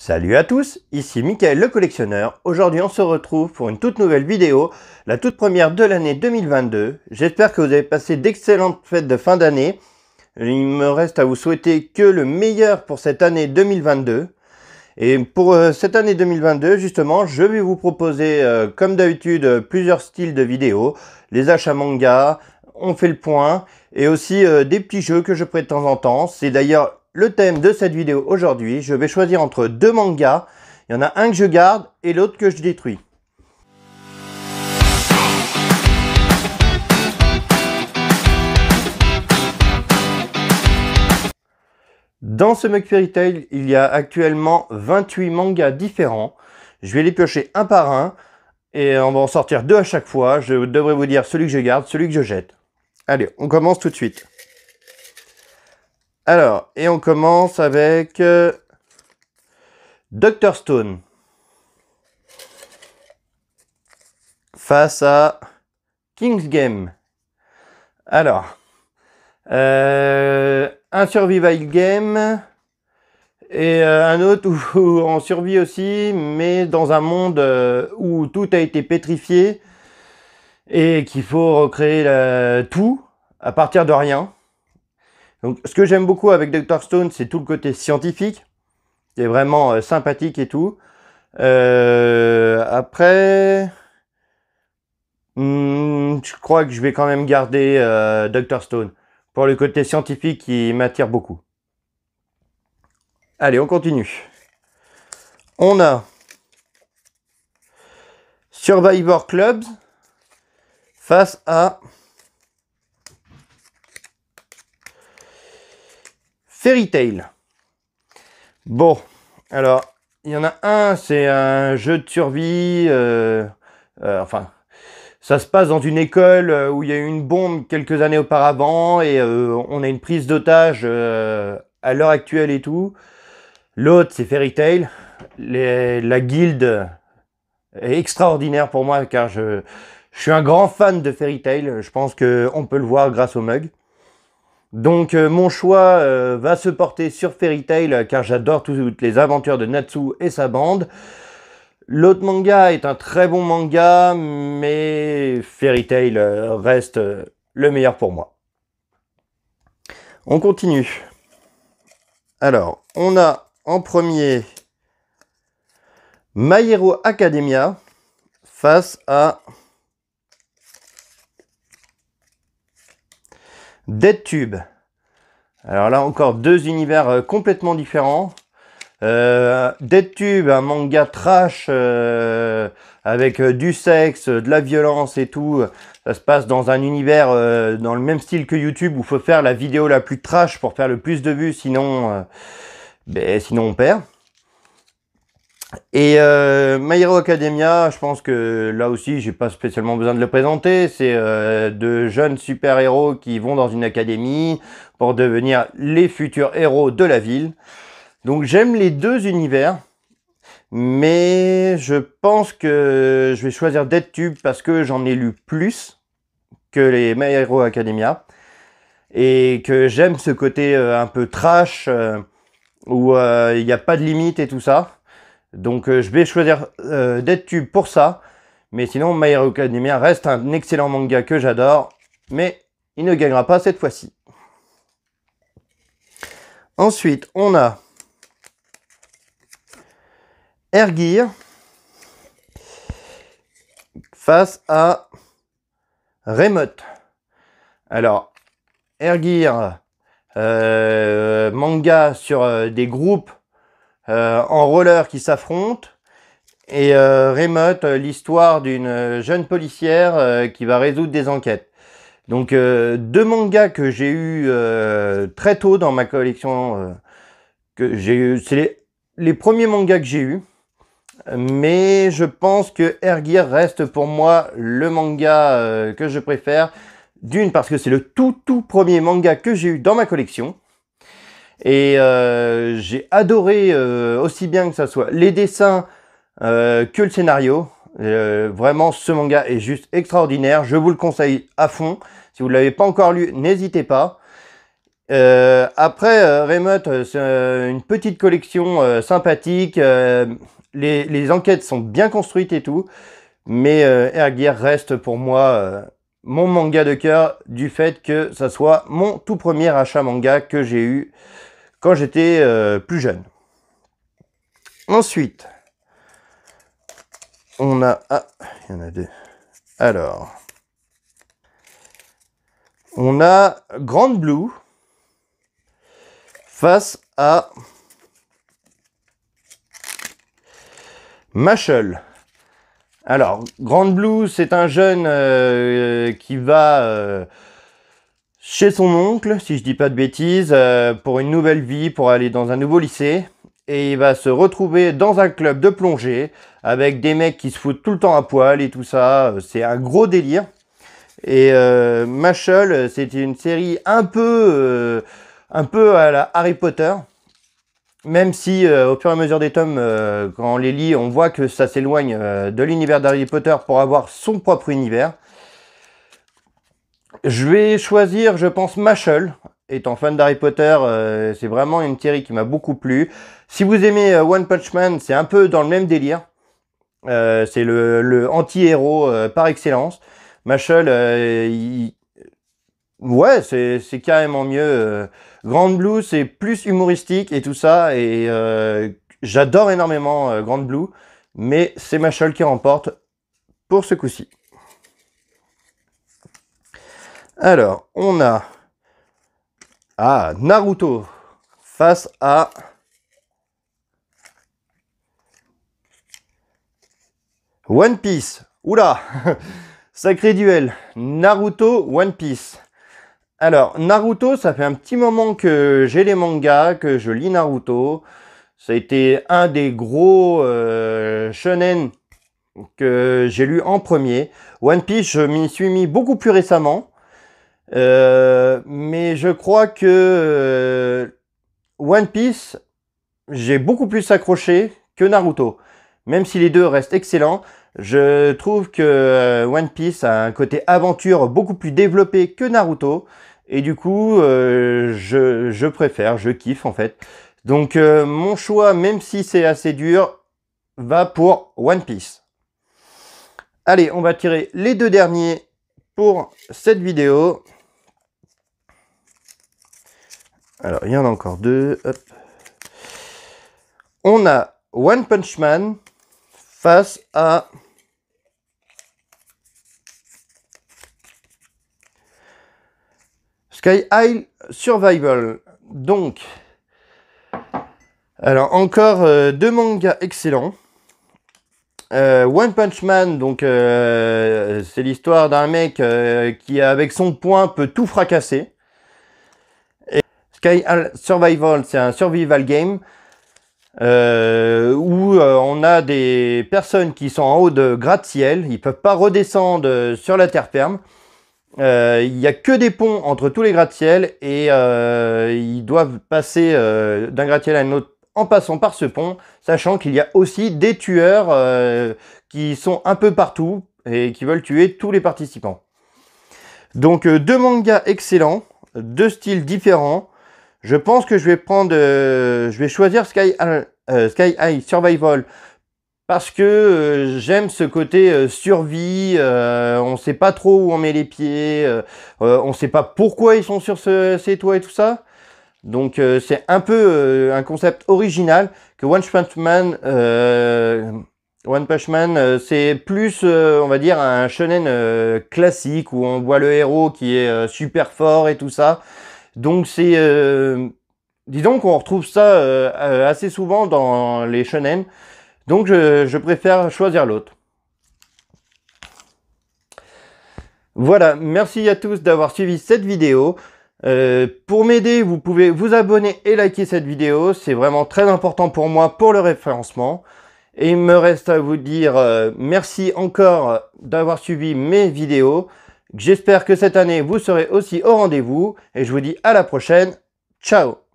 Salut à tous, ici Mickaël le collectionneur. Aujourd'hui on se retrouve pour une toute nouvelle vidéo, la toute première de l'année 2022. J'espère que vous avez passé d'excellentes fêtes de fin d'année. Il me reste à vous souhaiter que le meilleur pour cette année 2022. Et pour cette année 2022, justement, je vais vous proposer, comme d'habitude, plusieurs styles de vidéos. Les achats manga, on fait le point, et aussi des petits jeux que je prête de temps en temps. C'est d'ailleurs le thème de cette vidéo aujourd'hui. Je vais choisir entre deux mangas. Il y en a un que je garde et l'autre que je détruis. Dans ce Mug Fairy Tail, il y a actuellement 28 mangas différents. Je vais les piocher un par un et on va en sortir deux à chaque fois. Je devrais vous dire celui que je garde, celui que je jette. Allez, on commence tout de suite. Alors, et on commence avec Dr Stone face à King's Game. Alors, un survival game et un autre où on survit aussi, mais dans un monde où tout a été pétrifié et qu'il faut recréer tout à partir de rien. Donc, ce que j'aime beaucoup avec Dr Stone, c'est tout le côté scientifique, qui est vraiment sympathique et tout. Après, je crois que je vais quand même garder Dr Stone pour le côté scientifique qui m'attire beaucoup. Allez, on continue. On a Survivor Clubs face à Fairy Tail. Bon, alors, il y en a un, c'est un jeu de survie, enfin, ça se passe dans une école où il y a eu une bombe quelques années auparavant et on a une prise d'otage à l'heure actuelle et tout. L'autre, c'est Fairy Tail. La guilde est extraordinaire pour moi car je suis un grand fan de Fairy Tail. Je pense qu'on peut le voir grâce au mug. Donc mon choix va se porter sur Fairy Tail car j'adore toutes les aventures de Natsu et sa bande. L'autre manga est un très bon manga, mais Fairy Tail reste le meilleur pour moi. On continue. Alors, on a en premier My Hero Academia face à Dead Tube. Alors là encore deux univers complètement différents. Dead Tube, un manga trash avec du sexe, de la violence et tout. Ça se passe dans un univers dans le même style que YouTube où il faut faire la vidéo la plus trash pour faire le plus de vues, sinon on perd. Et My Hero Academia, je pense que là aussi, j'ai pas spécialement besoin de le présenter. C'est de jeunes super-héros qui vont dans une académie pour devenir les futurs héros de la ville. Donc j'aime les deux univers, mais je pense que je vais choisir Dead Tube parce que j'en ai lu plus que les My Hero Academia. Et que j'aime ce côté un peu trash, où il n'y a pas de limite et tout ça. Donc je vais choisir Dead Tube pour ça. Mais sinon, My Hero Academia reste un excellent manga que j'adore. Mais il ne gagnera pas cette fois-ci. Ensuite, on a Air Gear face à Remote. Alors, Air Gear, manga sur des groupes en roller qui s'affrontent, et Remote, l'histoire d'une jeune policière qui va résoudre des enquêtes. Donc deux mangas que j'ai eu très tôt dans ma collection, c'est les premiers mangas que j'ai eu, mais je pense que Air Gear reste pour moi le manga que je préfère. D'une, parce que c'est le tout premier manga que j'ai eu dans ma collection. Et j'ai adoré aussi bien que ça soit les dessins que le scénario. Vraiment, ce manga est juste extraordinaire. Je vous le conseille à fond. Si vous ne l'avez pas encore lu, n'hésitez pas. Après, Remote, c'est une petite collection sympathique. Les enquêtes sont bien construites et tout. Mais Air Gear reste pour moi mon manga de cœur du fait que ça soit mon tout premier achat manga que j'ai eu quand j'étais plus jeune. Ensuite, on a... Ah, il y en a deux. Alors, on a Grand Blue face à Mashle. Alors, Grand Blue, c'est un jeune qui va chez son oncle, si je dis pas de bêtises, pour une nouvelle vie, pour aller dans un nouveau lycée. Et il va se retrouver dans un club de plongée avec des mecs qui se foutent tout le temps à poil et tout ça. C'est un gros délire. Et Mashle, c'était une série un peu à la Harry Potter. Même si au fur et à mesure des tomes, quand on les lit, on voit que ça s'éloigne de l'univers d'Harry Potter pour avoir son propre univers. Je vais choisir, je pense, Mashle. Étant fan d'Harry Potter, c'est vraiment une série qui m'a beaucoup plu. Si vous aimez One Punch Man, c'est un peu dans le même délire. C'est le anti-héros par excellence. Mashle, ouais, c'est carrément mieux. Grand Blue, c'est plus humoristique et tout ça. Et j'adore énormément Grand Blue. Mais c'est Mashle qui remporte pour ce coup-ci. Alors, on a Naruto face à One Piece. Oula, sacré duel. Naruto, One Piece. Alors, Naruto, ça fait un petit moment que j'ai les mangas, que je lis Naruto. Ça a été un des gros shonen que j'ai lu en premier. One Piece, je m'y suis mis beaucoup plus récemment. Mais je crois que One Piece, j'ai beaucoup plus accroché que Naruto. Même si les deux restent excellents, je trouve que One Piece a un côté aventure beaucoup plus développé que Naruto. Et du coup, je préfère, je kiffe en fait. Donc mon choix, même si c'est assez dur, va pour One Piece. Allez, on va tirer les deux derniers pour cette vidéo. Alors, il y en a encore deux. Hop. On a One Punch Man face à Sky High Survival. Donc, alors encore deux mangas excellents. One Punch Man, donc c'est l'histoire d'un mec qui avec son poing peut tout fracasser. Et Sky High Survival, c'est un survival game où on a des personnes qui sont en haut de gratte-ciel, ils peuvent pas redescendre sur la terre ferme. Il n'y a que des ponts entre tous les gratte-ciel et ils doivent passer d'un gratte-ciel à un autre en passant par ce pont, sachant qu'il y a aussi des tueurs qui sont un peu partout et qui veulent tuer tous les participants. Donc deux mangas excellents, deux styles différents. Je pense que je vais choisir Sky High Survival parce que j'aime ce côté survie. On ne sait pas trop où on met les pieds, on ne sait pas pourquoi ils sont sur ces toits et tout ça. Donc c'est un peu un concept original que One Punch Man. C'est plus, on va dire, un shonen classique où on voit le héros qui est super fort et tout ça. Donc c'est, disons qu'on retrouve ça assez souvent dans les shonen. Donc je préfère choisir l'autre. Voilà, merci à tous d'avoir suivi cette vidéo. Pour m'aider, vous pouvez vous abonner et liker cette vidéo. C'est vraiment très important pour moi pour le référencement. Et il me reste à vous dire merci encore d'avoir suivi mes vidéos. J'espère que cette année, vous serez aussi au rendez-vous. Et je vous dis à la prochaine. Ciao!